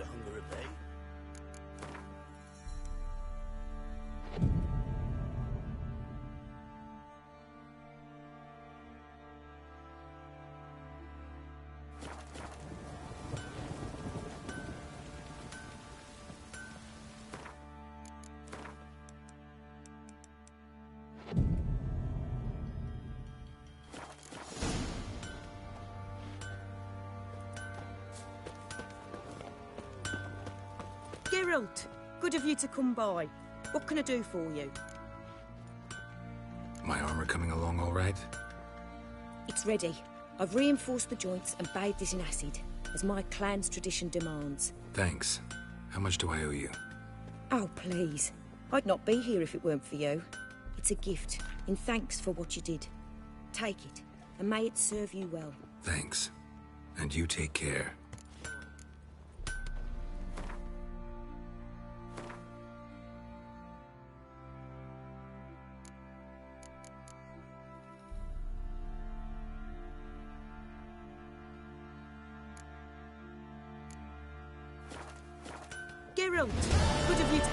the hunger at bay. Geralt, good of you to come by. What can I do for you? My armor coming along all right? It's ready. I've reinforced the joints and bathed it in acid, as my clan's tradition demands. Thanks. How much do I owe you? Oh, please. I'd not be here if it weren't for you. It's a gift, in thanks for what you did. Take it, and may it serve you well. Thanks. And you take care. Geralt, good of you to...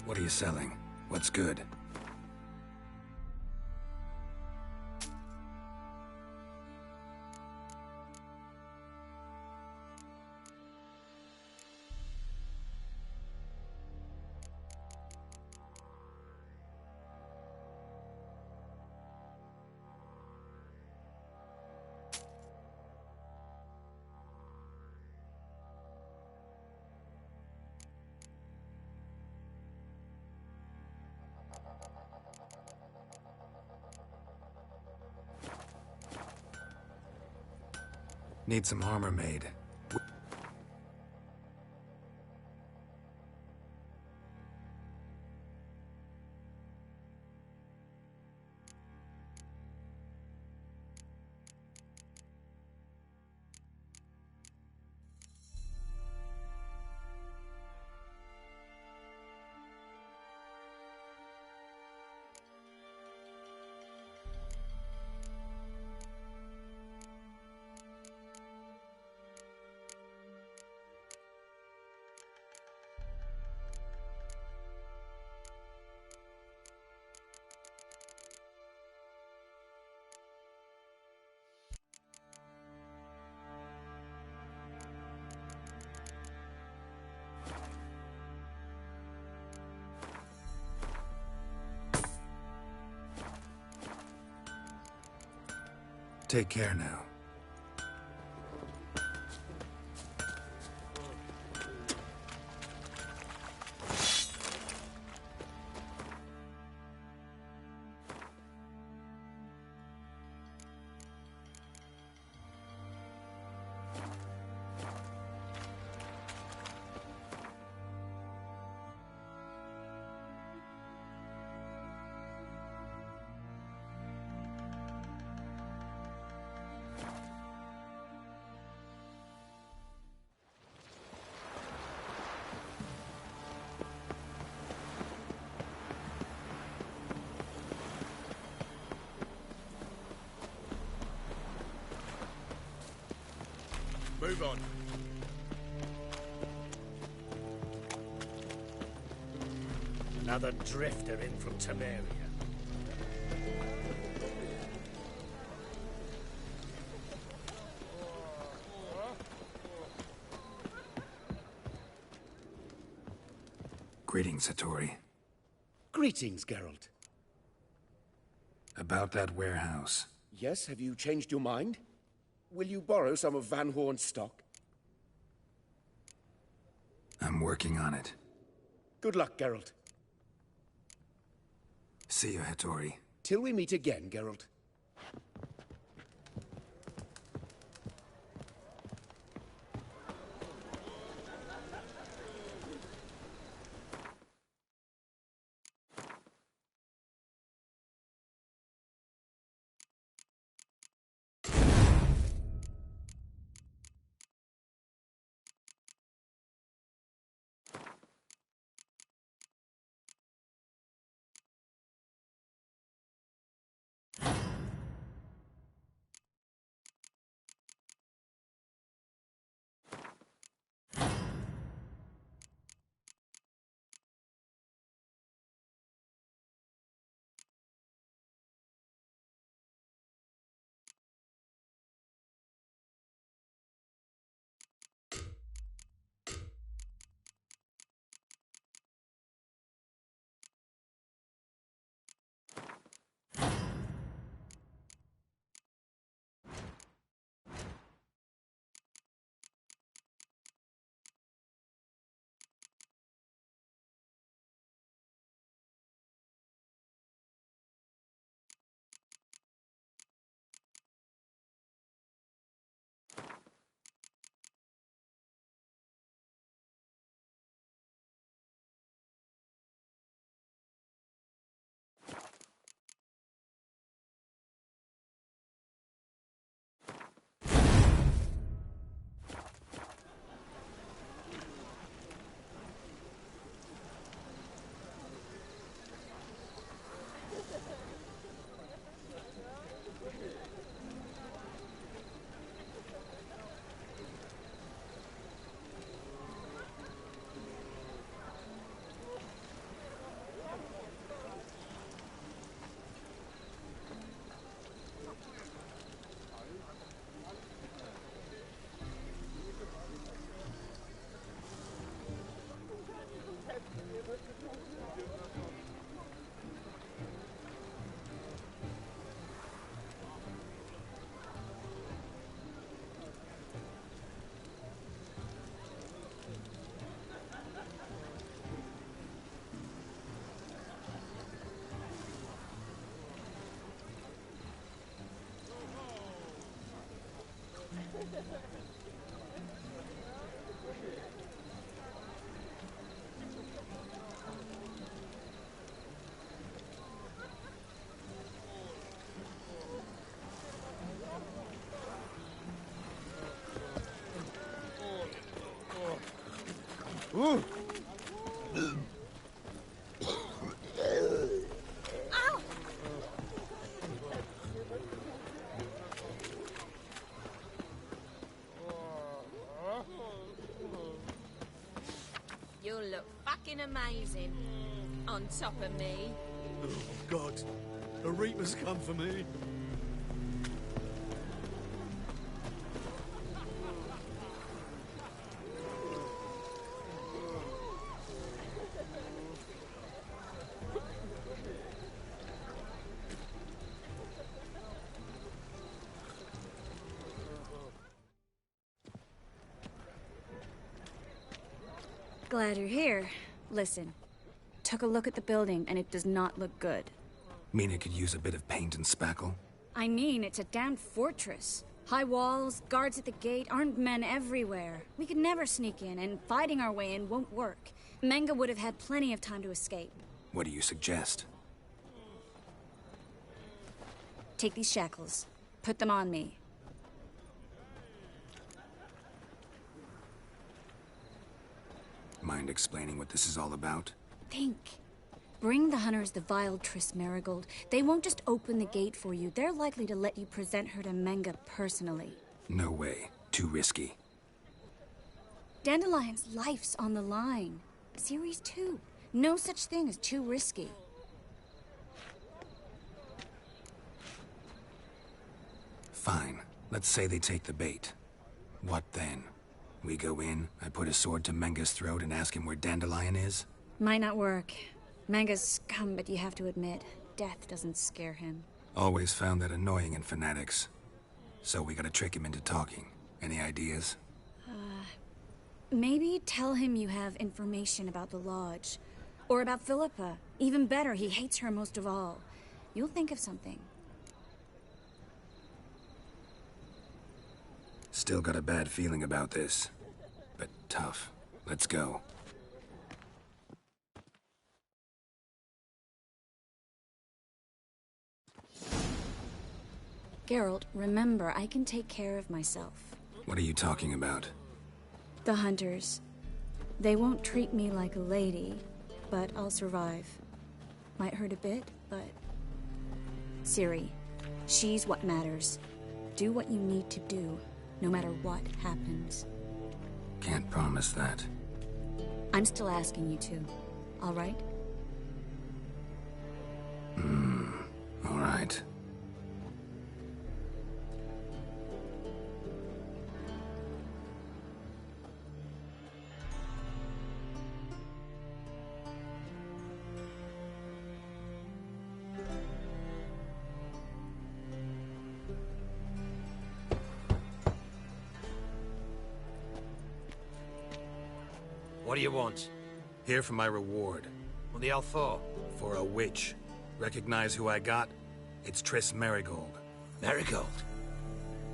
What are you selling? What's good? Need some armor made. Take care now. Move on. Another drifter in from Temeria. Greetings, Hattori. Greetings, Geralt. About that warehouse. Yes, have you changed your mind? Will you borrow some of Van Horn's stock? I'm working on it. Good luck, Geralt. See you, Hattori. Till we meet again, Geralt. You'll look fucking amazing on top of me. Oh, God. The Reaper's come for me. Glad you're here. Listen, took a look at the building and it does not look good. Mean it could use a bit of paint and spackle? I mean, it's a damn fortress. High walls, guards at the gate, armed men everywhere. We could never sneak in, and fighting our way in won't work. Menge would have had plenty of time to escape. What do you suggest? Take these shackles. Put them on me. Mind explaining what this is all about? Think. Bring the hunters the vile Triss Merigold. They won't just open the gate for you. They're likely to let you present her to Menge personally. No way. Too risky. Dandelion's life's on the line. Series 2. No such thing as too risky. Fine. Let's say they take the bait. What then? We go in, I put a sword to Menge's throat and ask him where Dandelion is? Might not work. Menge's scum, but you have to admit, death doesn't scare him. Always found that annoying in fanatics. So we gotta trick him into talking. Any ideas? Maybe tell him you have information about the Lodge. Or about Philippa. Even better, he hates her most of all. You'll think of something. Still got a bad feeling about this. But tough. Let's go. Geralt, remember, I can take care of myself. What are you talking about? The hunters. They won't treat me like a lady, but I'll survive. Might hurt a bit, but... Ciri, she's what matters. Do what you need to do, no matter what happens. Can't promise that. I'm still asking you to, all right? All right. What do you want? Here for my reward. What the hell for? For a witch. Recognize who I got? It's Triss Merigold. Merigold?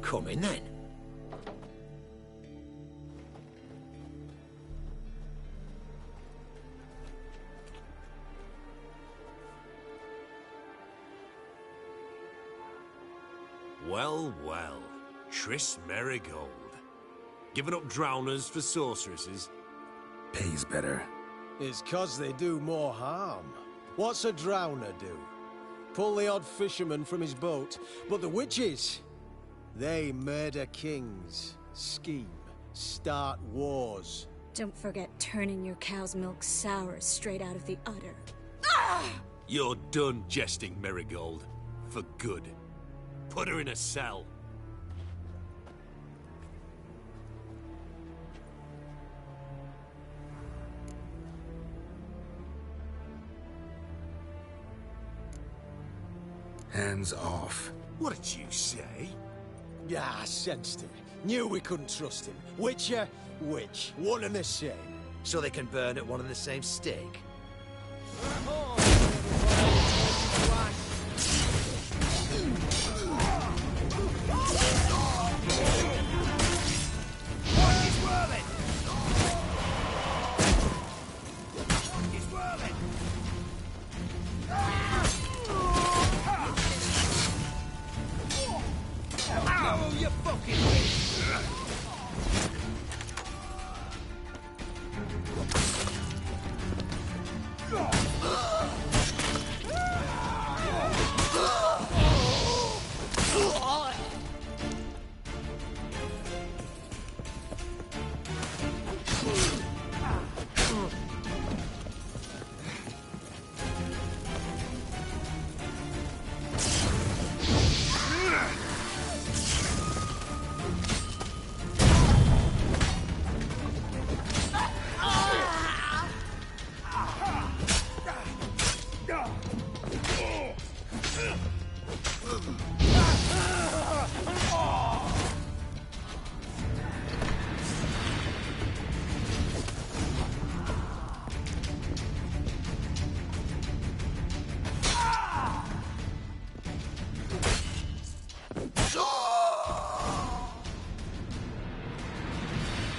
Come in then. Well, well. Triss Merigold. Giving up drowners for sorceresses? Pays better. It's 'cause they do more harm. What's a drowner do? Pull the odd fisherman from his boat. But the witches, they murder kings, scheme, start wars. Don't forget turning your cow's milk sour straight out of the udder. You're done jesting, Merigold. For good. Put her in a cell. Hands off. What did you say? Yeah, I sensed it. Knew we couldn't trust him. Witcher, witch. One and the same. So they can burn at one and the same stake? you fucking bitch!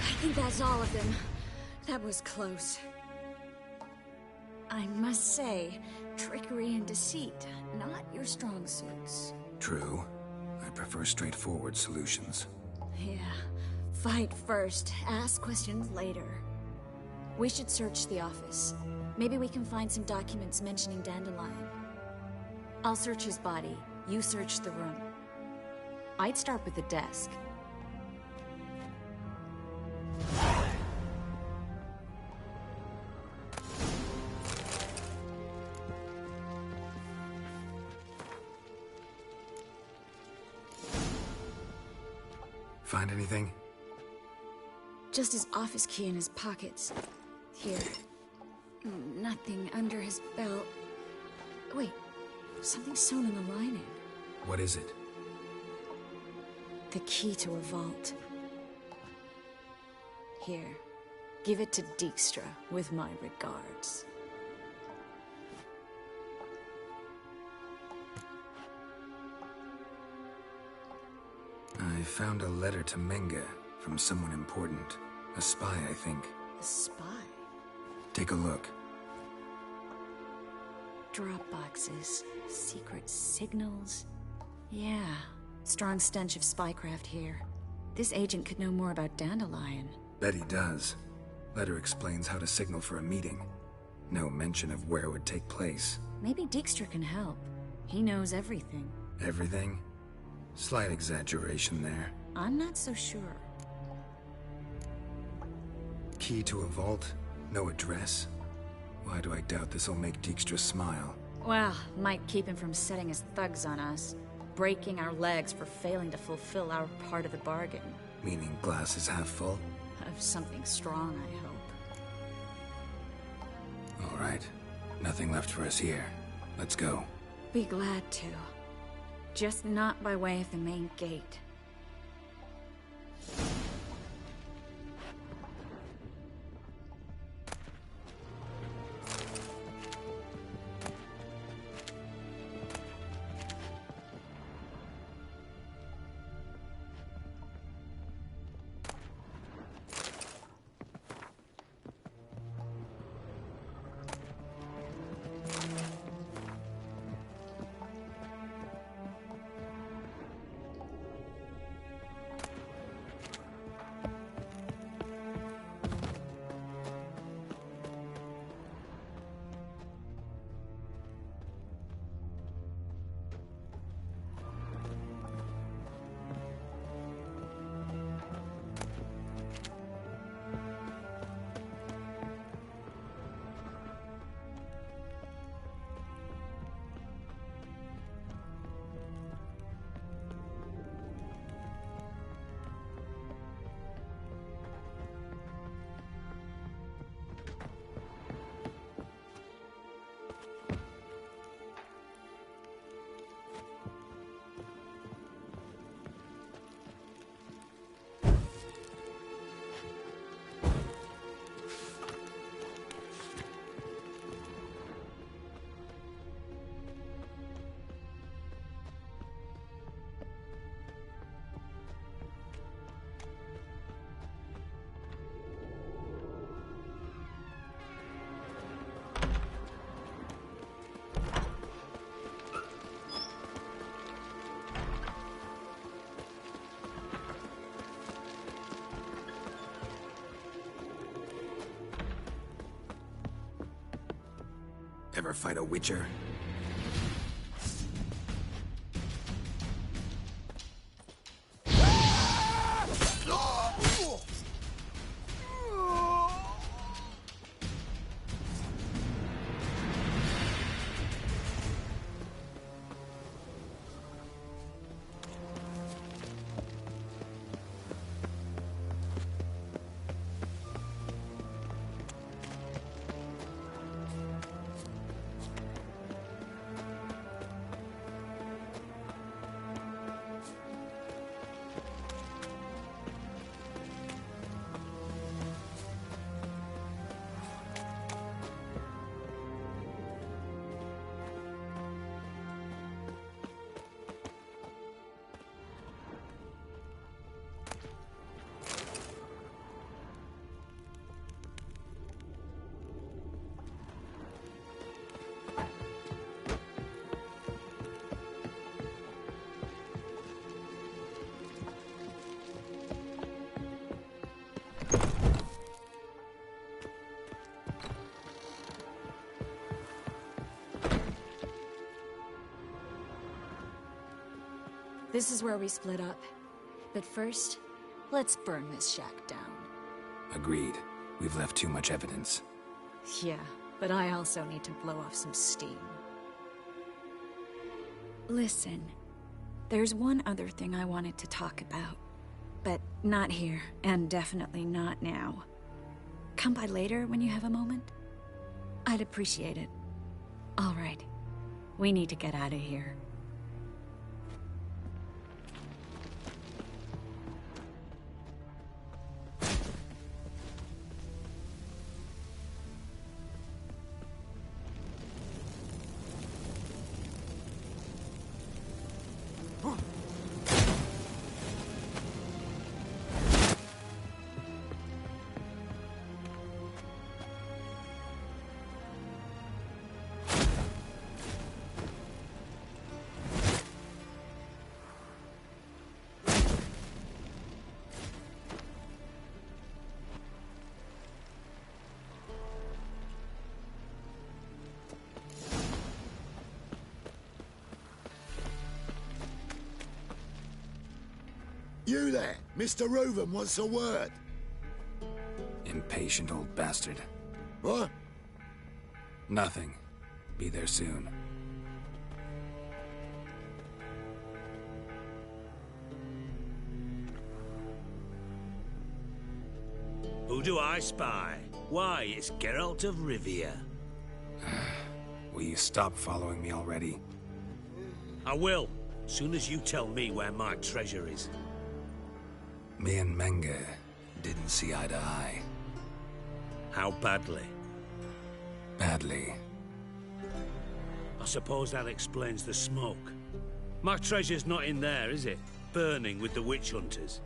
I think that's all of them. That was close. I must say, trickery and deceit, not your strong suits. True. I prefer straightforward solutions. Yeah. Fight first, ask questions later. We should search the office. Maybe we can find some documents mentioning Dandelion. I'll search his body, you search the room. I'd start with the desk. Find anything? Just his office key in his pockets. Here. Nothing under his belt. Wait, something sewn in the lining. What is it? The key to a vault. Here. Give it to Dijkstra with my regards. I found a letter to Menge from someone important. A spy, I think. A spy? Take a look. Drop boxes, secret signals. Yeah, strong stench of spycraft here. This agent could know more about Dandelion. Bet he does. Letter explains how to signal for a meeting. No mention of where it would take place. Maybe Dijkstra can help. He knows everything. Everything? Slight exaggeration there. I'm not so sure. Key to a vault? No address? Why do I doubt this'll make Dijkstra smile? Well, might keep him from setting his thugs on us. Breaking our legs for failing to fulfill our part of the bargain. Meaning glass is half full? Of something strong, I hope. All right. Nothing left for us here. Let's go. Be glad to. Just not by way of the main gate. Ever fight a Witcher? This is where we split up. But first, let's burn this shack down. Agreed. We've left too much evidence. Yeah, but I also need to blow off some steam. Listen, there's one other thing I wanted to talk about. But not here, and definitely not now. Come by later when you have a moment? I'd appreciate it. All right. We need to get out of here. You there! Mr. Reuven wants a word. Impatient old bastard. What? Nothing. Be there soon. Who do I spy? Why, it's Geralt of Rivia. Will you stop following me already? I will, soon as you tell me where my treasure is. Me and Menge didn't see eye to eye. How badly? Badly. I suppose that explains the smoke. My treasure's not in there, is it? Burning with the witch hunters.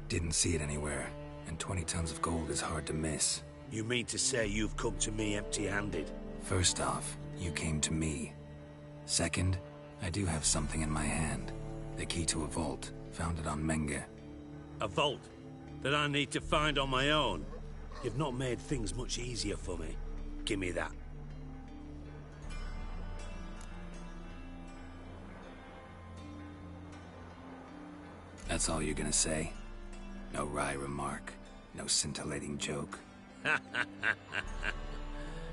Didn't see it anywhere, and 20 tons of gold is hard to miss. You mean to say you've come to me empty-handed? First off, you came to me. Second, I do have something in my hand. The key to a vault, found it on Menge. A vault that I need to find on my own? You've not made things much easier for me. Give me that. That's all you're gonna say? No wry remark, no scintillating joke.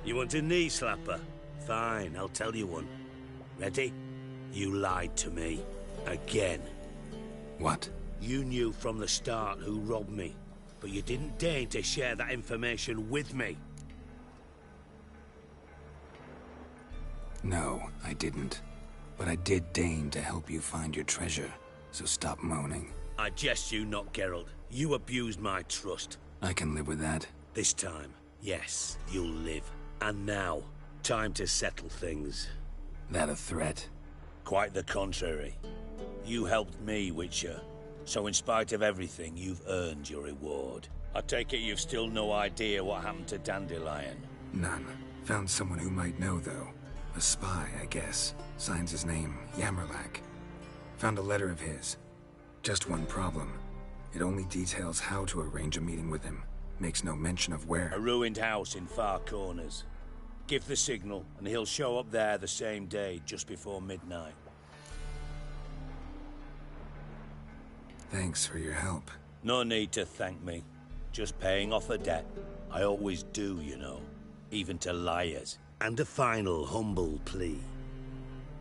You want a knee slapper? Fine, I'll tell you one. Ready? You lied to me. Again. What? You knew from the start who robbed me, but you didn't deign to share that information with me. No, I didn't. But I did deign to help you find your treasure, so stop moaning. I jest you not, Geralt. You abused my trust. I can live with that. This time, yes, you'll live. And now, time to settle things. That a threat? Quite the contrary. You helped me, Witcher. So in spite of everything, you've earned your reward. I take it you've still no idea what happened to Dandelion? None. Found someone who might know, though. A spy, I guess. Signs his name, Yammerlak. Found a letter of his. Just one problem. It only details how to arrange a meeting with him. Makes no mention of where. A ruined house in Far Corners. Give the signal, and he'll show up there the same day, just before midnight. Thanks for your help. No need to thank me. Just paying off a debt. I always do, you know. Even to liars. And a final humble plea.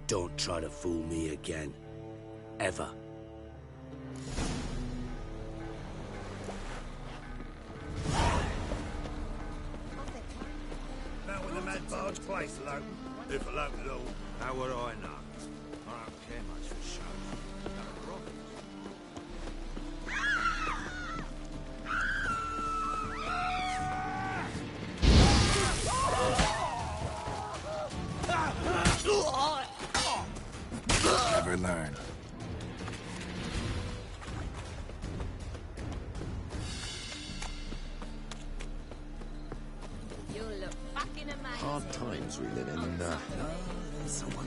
Don't try to fool me again. Ever. Now when the Mad Barge place will open. If it'll open at all. How would I know? I don't care much for shows. Never learn. You look fucking amazing. Hard times we live in. Someone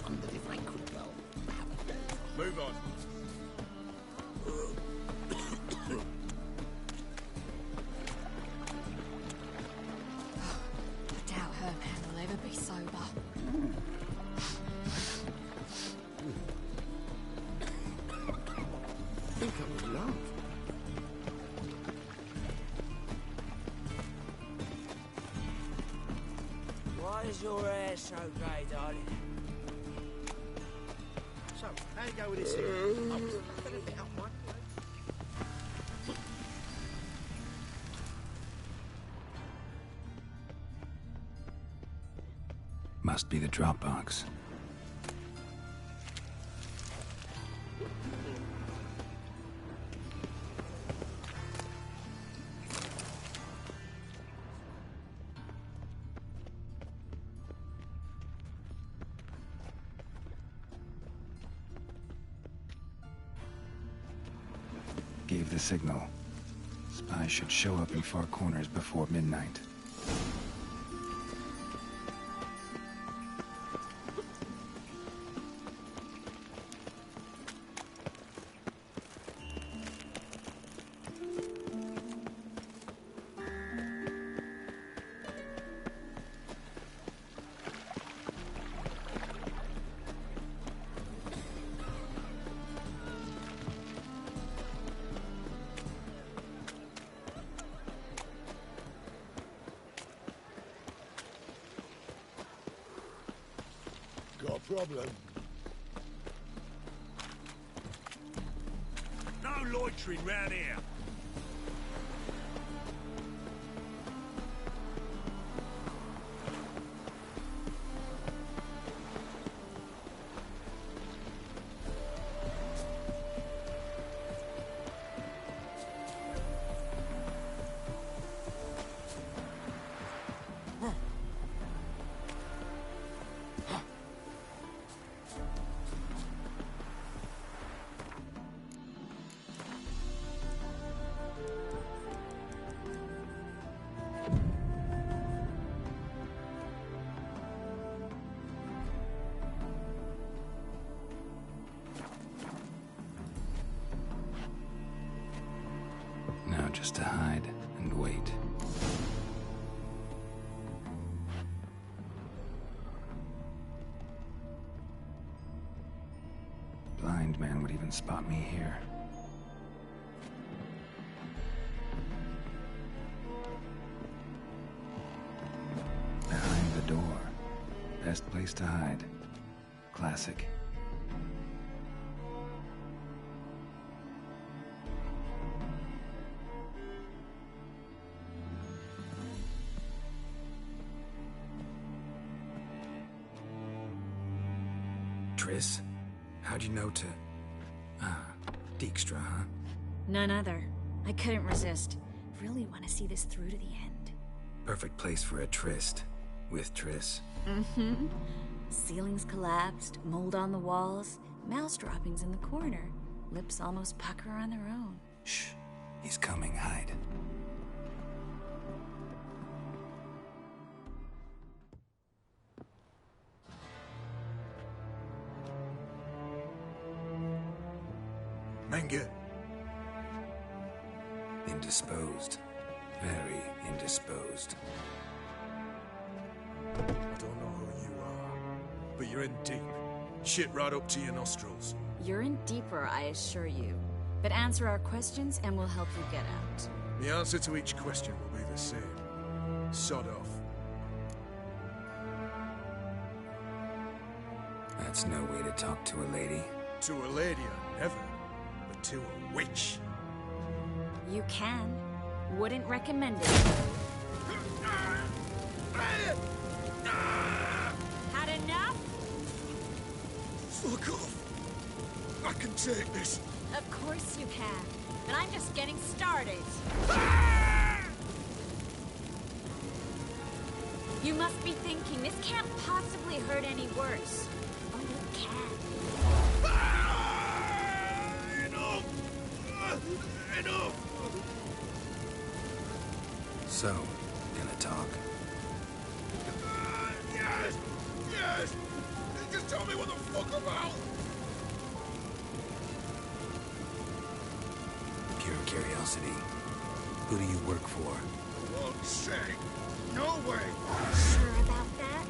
wondered if I could go. Move on. I doubt Herman will ever be sober. I think I would love. Why is your hair so grey, darling? So, how you go with this here? I'm gonna bit up one. Must be the Dropbox. Gave the signal. Spies should show up in far corners before midnight. Got a problem? No loitering round here. Now just to hide and wait. Blind man would even spot me here. Behind the door. Best place to hide. Classic. Triss? How'd you know to... Dijkstra, huh? None other. I couldn't resist. Really want to see this through to the end. Perfect place for a tryst. With Triss. Mm-hmm. Ceilings collapsed, mold on the walls, mouse droppings in the corner. Lips almost pucker on their own. Shh. He's coming, hide. Menge. Indisposed. Very indisposed. but you're in deep. Shit right up to your nostrils. You're in deeper, I assure you. But answer our questions and we'll help you get out. The answer to each question will be the same. Sod off. That's no way to talk to a lady. To a lady, I never. But to a witch. You can. Wouldn't recommend it. Had enough? Fuck off. I can take this. Of course you can. And I'm just getting started. You must be thinking, this can't possibly hurt any worse. Oh, it can. Enough! Enough! So, gonna talk? Yes! Yes! Just tell me what the fuck about! Pure curiosity. Who do you work for? Won't say. No way! Sure about that?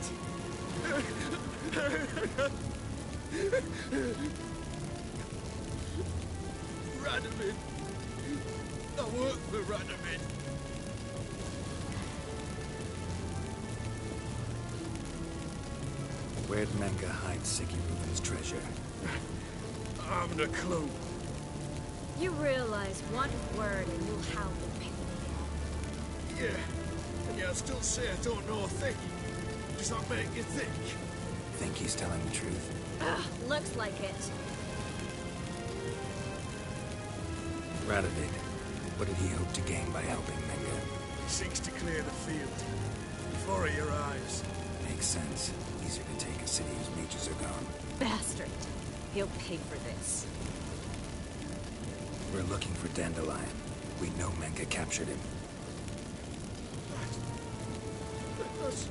Radovid. I work for Radovid. Where'd Menga hide Siggy Reuben's treasure? I haven't a clue. You realize one word and you'll howl the pain. Yeah. And yet I still say I don't know a thing. Does that make you think? Think he's telling the truth? Looks like it. Radovid, what did he hope to gain by helping Menga? He seeks to clear the field. Before your eyes. Makes sense. Easier to take a city whose mages are gone. Bastard. He'll pay for this. We're looking for Dandelion. We know Menga captured him. That's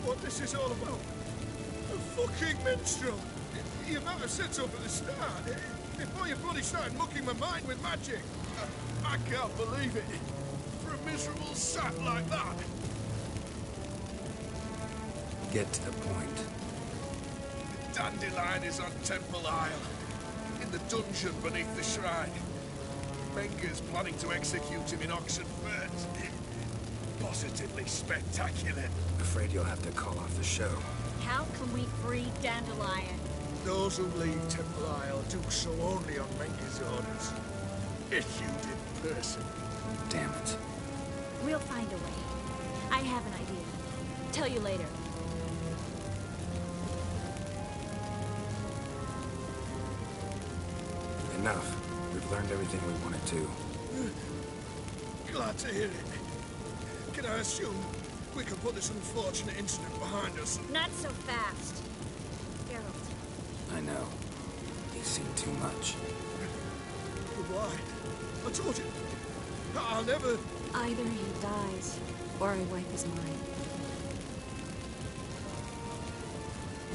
what this is all about. A fucking minstrel. You never said so at the start. Before you bloody started mucking my mind with magic. I can't believe it. For a miserable sap like that. Get to the point. Dandelion is on Temple Isle. In the dungeon beneath the shrine. Menga's planning to execute him in Oxenfurt. Positively spectacular. Afraid you'll have to call off the show. How can we free Dandelion? Those who leave Temple Isle do so only on Menga's orders. Issued in person. Damn it. We'll find a way. I have an idea. Tell you later. Enough. We've learned everything we wanted to. Glad to hear it. Can I assume we can put this unfortunate incident behind us? Not so fast. Geralt. I know. He's seen too much. But why? I told you. I'll never... Either he dies, or I wipe his mind.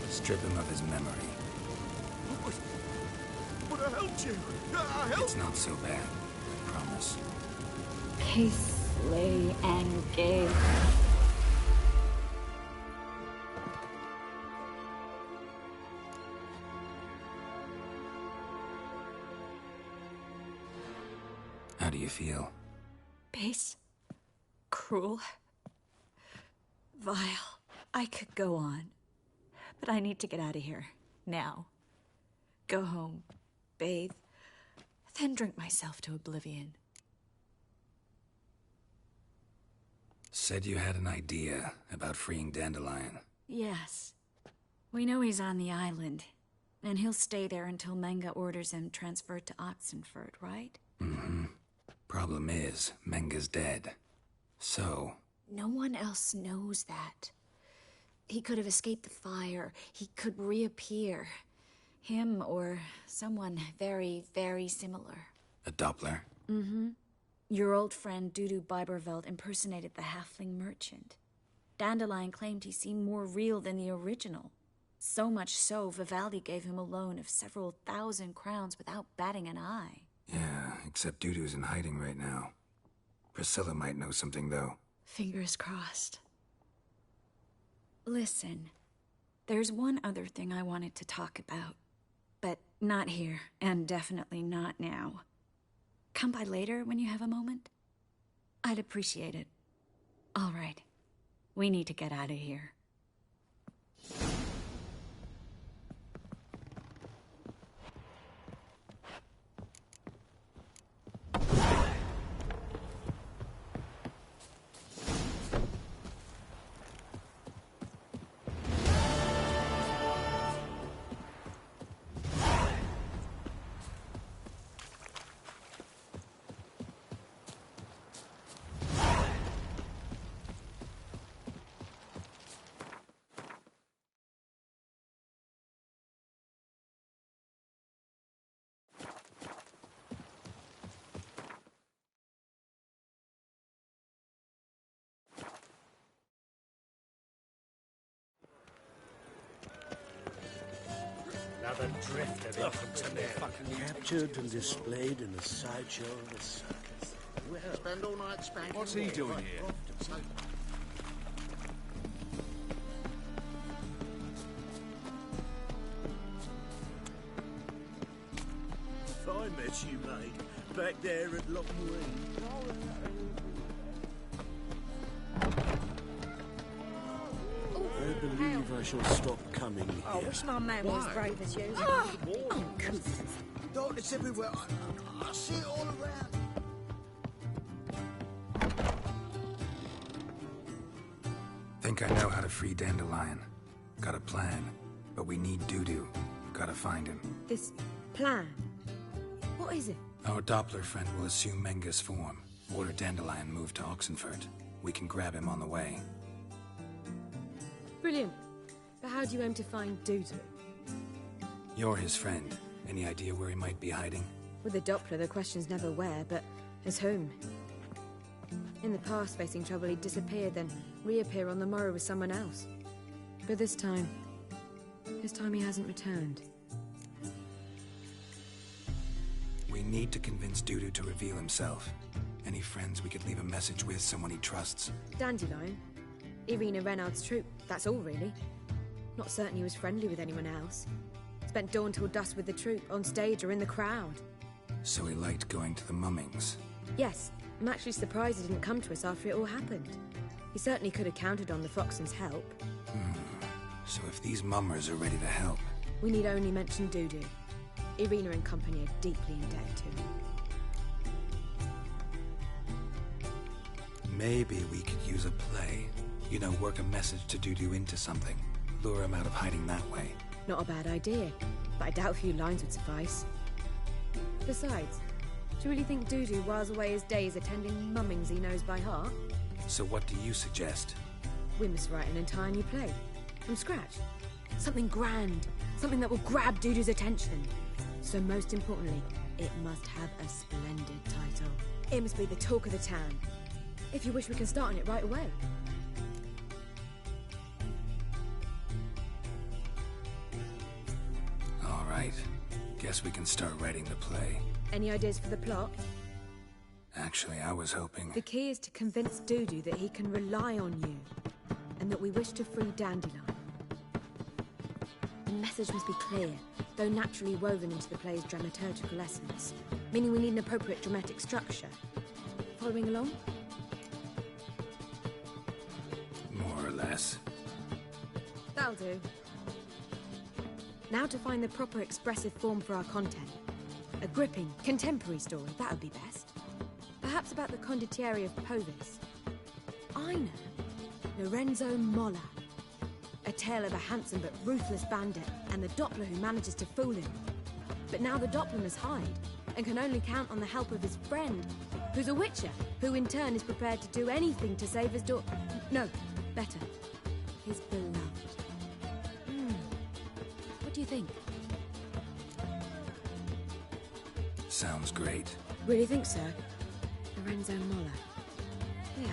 Strip him of his memory. But I helped you. I helped... It's not so bad. I promise. Peace, slay, and gave. How do you feel? Base. Cruel. Vile. I could go on. But I need to get out of here. Now. Go home. Bathe. Then drink myself to oblivion. Said you had an idea about freeing Dandelion. Yes. We know he's on the island. And he'll stay there until Menga orders him transferred to Oxenfurt, right? Mm-hmm. Problem is, Menga's dead. So... No one else knows that. He could have escaped the fire. He could reappear. Him or someone very, very similar. A Doppler? Mm-hmm. Your old friend Dudu Biberveld impersonated the halfling merchant. Dandelion claimed he seemed more real than the original. So much so, Vivaldi gave him a loan of several thousand crowns without batting an eye. Yeah, except Dudu's in hiding right now. Priscilla might know something, though. Fingers crossed. Listen, There's one other thing I wanted to talk about. But not here, and definitely not now. Come by later when you have a moment? I'd appreciate it. All right. We need to get out of here. Another drifter captured and displayed in the sideshow of the circus. Well, spend all night spanking. What's he doing here? I met you, mate, back there at Lockwood. I believe I shall stop coming here. I wish my man was as brave as you. Don't, it's everywhere. I see it all around. Think I know how to free Dandelion. Got a plan, but we need Dudu. Gotta find him. This plan? What is it? Our Doppler friend will assume Menga's form. Order Dandelion moved to Oxenfurt. We can grab him on the way. Brilliant. But how do you aim to find Dudu? You're his friend. Any idea where he might be hiding? With the Doppler, the question's never where, but as whom. In the past, facing trouble, he'd disappear, then reappear on the morrow with someone else. But this time he hasn't returned. We need to convince Dudu to reveal himself. Any friends we could leave a message with, someone he trusts? Dandelion? Irina Renard's troupe, that's all really. Not certain he was friendly with anyone else. Spent dawn till dusk with the troupe, on stage or in the crowd. So he liked going to the mummings? Yes, I'm actually surprised he didn't come to us after it all happened. He certainly could have counted on the Foxen's help. So if these mummers are ready to help... We need only mention Dudu. Irina and company are deeply in debt to him. Maybe we could use a play. You know, work a message to Dudu into something. Lure him out of hiding that way. Not a bad idea, but I doubt a few lines would suffice. Besides, do you really think Dudu whiles away his days attending mummings he knows by heart? So what do you suggest? We must write an entire new play. From scratch. Something grand. Something that will grab Dudu's attention. So most importantly, it must have a splendid title. It must be the talk of the town. If you wish, we can start on it right away. All right. Guess we can start writing the play. Any ideas for the plot? Actually, I was hoping... The key is to convince Dudu that he can rely on you, and that we wish to free Dandelion. The message must be clear, though naturally woven into the play's dramaturgical essence, meaning we need an appropriate dramatic structure. Following along? More or less. That'll do. Now to find the proper expressive form for our content. A gripping, contemporary story, that would be best. Perhaps about the condottieri of Povis. I know. Lorenzo Molla. A tale of a handsome but ruthless bandit and the Doppler who manages to fool him. But now the Doppler must hide and can only count on the help of his friend, who's a witcher, who in turn is prepared to do anything to save his daughter. No, better. His beloved. What do you think? Sounds great. Really think so? Lorenzo Molla. Yeah.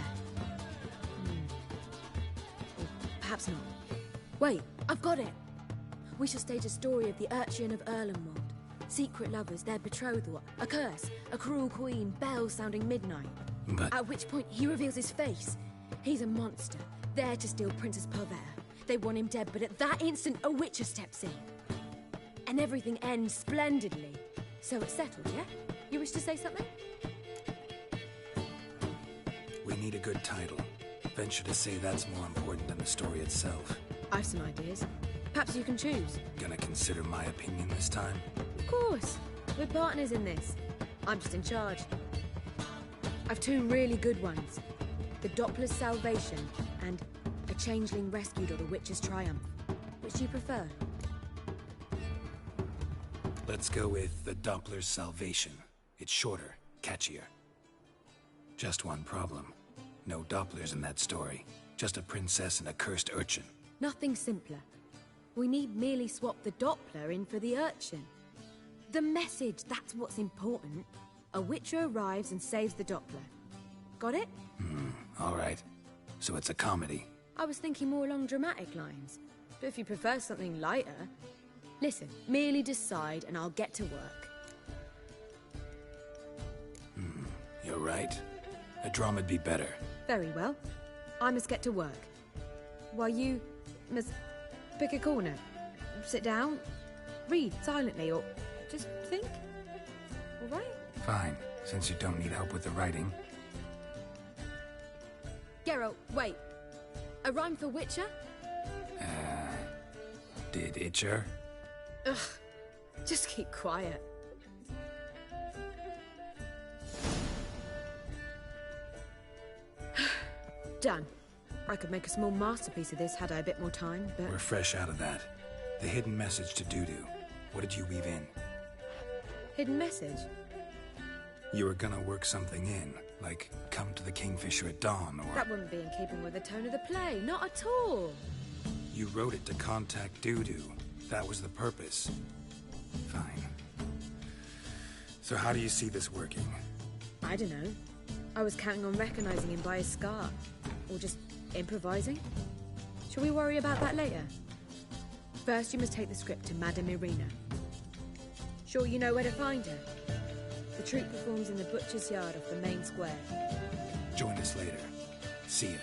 Or perhaps not. Wait, I've got it! We shall stage a story of the Urcheon of Erlenwald. Secret lovers, their betrothal, a curse, a cruel queen, bells sounding midnight. But... At which point he reveals his face. He's a monster, there to steal Princess Pavere. they want him dead, but at that instant, a Witcher steps in. And everything ends splendidly. So it's settled, yeah? You wish to say something? We need a good title. Venture to say that's more important than the story itself. I've some ideas. Perhaps you can choose. Gonna consider my opinion this time? Of course. We're partners in this. I'm just in charge. I've two really good ones. The Doppler's Salvation and A Changeling Rescued or The Witcher's Triumph. Which do you prefer? Let's go with the Doppler's Salvation. It's shorter, catchier. Just one problem. No Dopplers in that story. Just a princess and a cursed urchin. Nothing simpler. We need merely swap the Doppler in for the urchin. The message, that's what's important. A Witcher arrives and saves the Doppler. Got it? All right. So it's a comedy. I was thinking more along dramatic lines. But if you prefer something lighter... Listen, merely decide and I'll get to work. You're right. A drama'd be better. Very well. I must get to work. While you must pick a corner. Sit down, read silently, or just think. All right? Fine, since you don't need help with the writing. Geralt, wait. A rhyme for Witcher? Did Itcher? Ugh. Just keep quiet. Done. I could make a small masterpiece of this had I a bit more time, but... We're fresh out of that. The hidden message to Dudu. What did you weave in? Hidden message? You were gonna work something in, like come to the Kingfisher at dawn, or... That wouldn't be in keeping with the tone of the play, not at all. You wrote it to contact Dudu. That was the purpose. Fine. So how do you see this working? I don't know. I was counting on recognizing him by his scar. Or just improvising. Shall we worry about that later? First, you must take the script to Madame Irina. Sure you know where to find her? The troupe performs in the Butcher's Yard off the main square. Join us later. See ya.